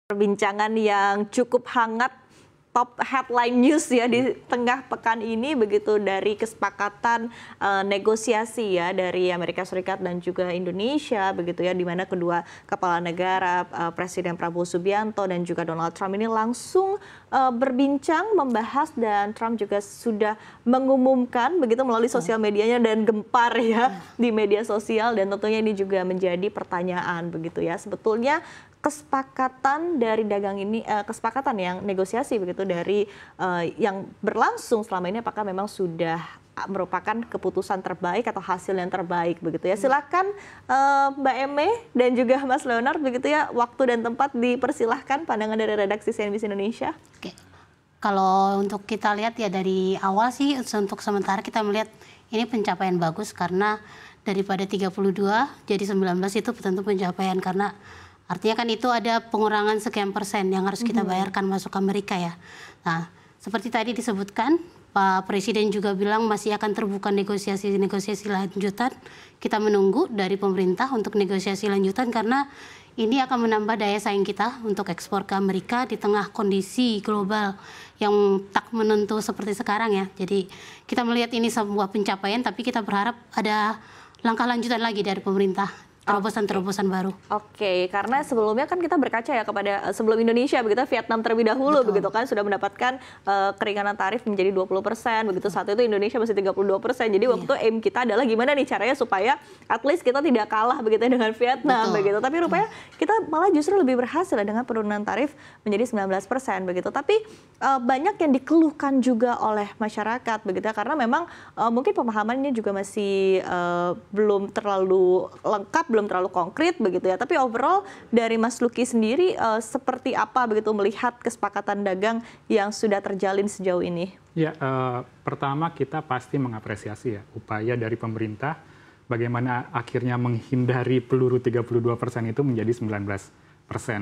Perbincangan yang cukup hangat, top headline news ya di tengah pekan ini begitu dari kesepakatan negosiasi ya dari Amerika Serikat dan juga Indonesia begitu ya, di mana kedua kepala negara Presiden Prabowo Subianto dan juga Donald Trump ini langsung berbincang membahas, dan Trump juga sudah mengumumkan begitu melalui sosial medianya dan gempar ya di media sosial, dan tentunya ini juga menjadi pertanyaan begitu ya, sebetulnya kesepakatan dari dagang ini, kesepakatan yang negosiasi begitu dari yang berlangsung selama ini, apakah memang sudah merupakan keputusan terbaik atau hasil yang terbaik begitu ya. Silakan Mbak Eme dan juga Mas Leonard begitu ya, waktu dan tempat dipersilahkan, pandangan dari redaksi CNBC Indonesia. Oke. Kalau untuk kita lihat ya dari awal sih, untuk sementara kita melihat ini pencapaian bagus, karena daripada 32 jadi 19 itu tentu pencapaian, karena artinya kan itu ada pengurangan sekian persen yang harus kita bayarkan masuk ke Amerika ya. Nah, seperti tadi disebutkan, Pak Presiden juga bilang masih akan terbuka negosiasi lanjutan. Kita menunggu dari pemerintah untuk negosiasi lanjutan, karena ini akan menambah daya saing kita untuk ekspor ke Amerika di tengah kondisi global yang tak menentu seperti sekarang ya. Jadi kita melihat ini sebuah pencapaian, tapi kita berharap ada langkah lanjutan lagi dari pemerintah. Terobosan-terobosan baru. Oke, karena sebelumnya kan kita berkaca ya kepada sebelum Indonesia begitu, Vietnam terlebih dahulu. Betul. Begitu kan sudah mendapatkan keringanan tarif menjadi 20%, begitu saat itu Indonesia masih 32%. Jadi waktu itu aim kita adalah gimana nih caranya supaya at least kita tidak kalah begitu dengan Vietnam. Betul. Begitu. Tapi rupanya kita malah justru lebih berhasil dengan penurunan tarif menjadi 19% begitu. Tapi banyak yang dikeluhkan juga oleh masyarakat begitu ya, karena memang mungkin pemahamannya juga masih belum terlalu lengkap, belum terlalu konkret begitu ya. Tapi overall dari Mas Lucky sendiri seperti apa begitu melihat kesepakatan dagang yang sudah terjalin sejauh ini? Ya, pertama kita pasti mengapresiasi ya upaya dari pemerintah bagaimana akhirnya menghindari peluru 32% itu menjadi 19%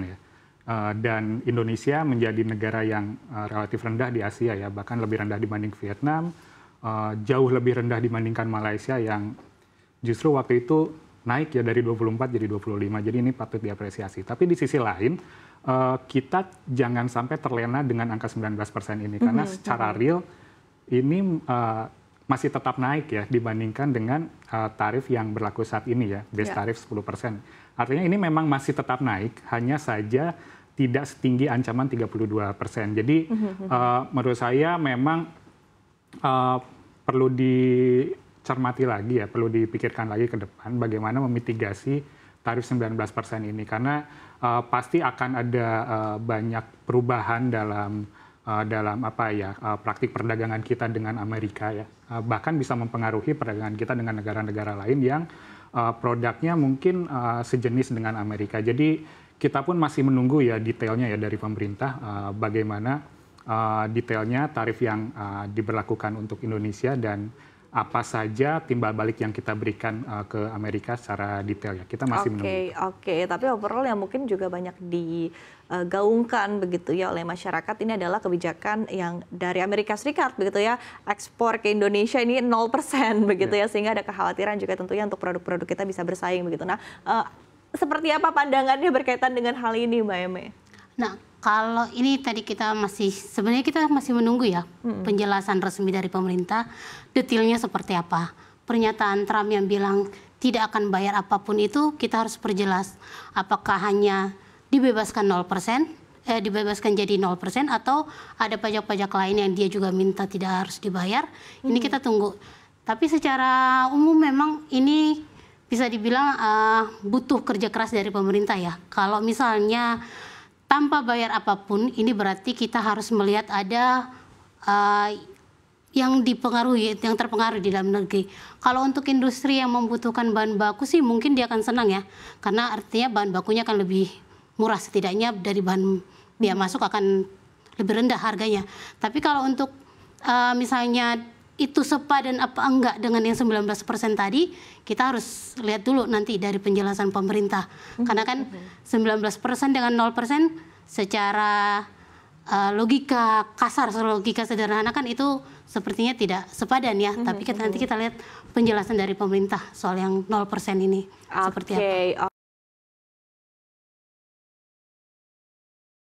ya. Dan Indonesia menjadi negara yang relatif rendah di Asia ya, bahkan lebih rendah dibanding Vietnam, jauh lebih rendah dibandingkan Malaysia yang justru waktu itu naik ya dari 24 jadi 25, jadi ini patut diapresiasi. Tapi di sisi lain, kita jangan sampai terlena dengan angka 19% ini, karena secara real ini masih tetap naik ya dibandingkan dengan tarif yang berlaku saat ini ya, base tarif 10%. Artinya ini memang masih tetap naik, hanya saja tidak setinggi ancaman 32%. Jadi menurut saya memang perlu cermati lagi ya, perlu dipikirkan lagi ke depan bagaimana memitigasi tarif 19% ini, karena pasti akan ada banyak perubahan dalam apa ya, praktik perdagangan kita dengan Amerika ya, bahkan bisa mempengaruhi perdagangan kita dengan negara-negara lain yang produknya mungkin sejenis dengan Amerika. Jadi kita pun masih menunggu ya detailnya ya dari pemerintah, bagaimana detailnya tarif yang diberlakukan untuk Indonesia dan apa saja timbal balik yang kita berikan ke Amerika secara detail ya. Kita masih menunggu. Oke, tapi overall yang mungkin juga banyak digaungkan begitu ya oleh masyarakat, ini adalah kebijakan yang dari Amerika Serikat begitu ya, ekspor ke Indonesia ini 0% begitu ya, sehingga ada kekhawatiran juga tentunya untuk produk-produk kita bisa bersaing begitu. Nah, seperti apa pandangannya berkaitan dengan hal ini, Mbak Eme? Nah, kalau ini tadi sebenarnya kita masih menunggu ya penjelasan resmi dari pemerintah, detailnya seperti apa. Pernyataan Trump yang bilang tidak akan bayar apapun itu, kita harus perjelas apakah hanya dibebaskan 0%, dibebaskan jadi 0%, atau ada pajak-pajak lain yang dia juga minta tidak harus dibayar. Ini kita tunggu. Tapi secara umum memang ini bisa dibilang butuh kerja keras dari pemerintah ya. Kalau misalnya tanpa bayar apapun, ini berarti kita harus melihat ada yang terpengaruh di dalam negeri. Kalau untuk industri yang membutuhkan bahan baku sih mungkin dia akan senang ya, karena artinya bahan bakunya akan lebih murah, setidaknya dari bahan biaya masuk akan lebih rendah harganya. Tapi kalau untuk misalnya itu sepadan apa enggak dengan yang 19% tadi, kita harus lihat dulu nanti dari penjelasan pemerintah. Karena kan 19% dengan 0% secara logika kasar, logika sederhana kan itu sepertinya tidak sepadan ya. Tapi nanti kita lihat penjelasan dari pemerintah soal yang 0% ini seperti apa.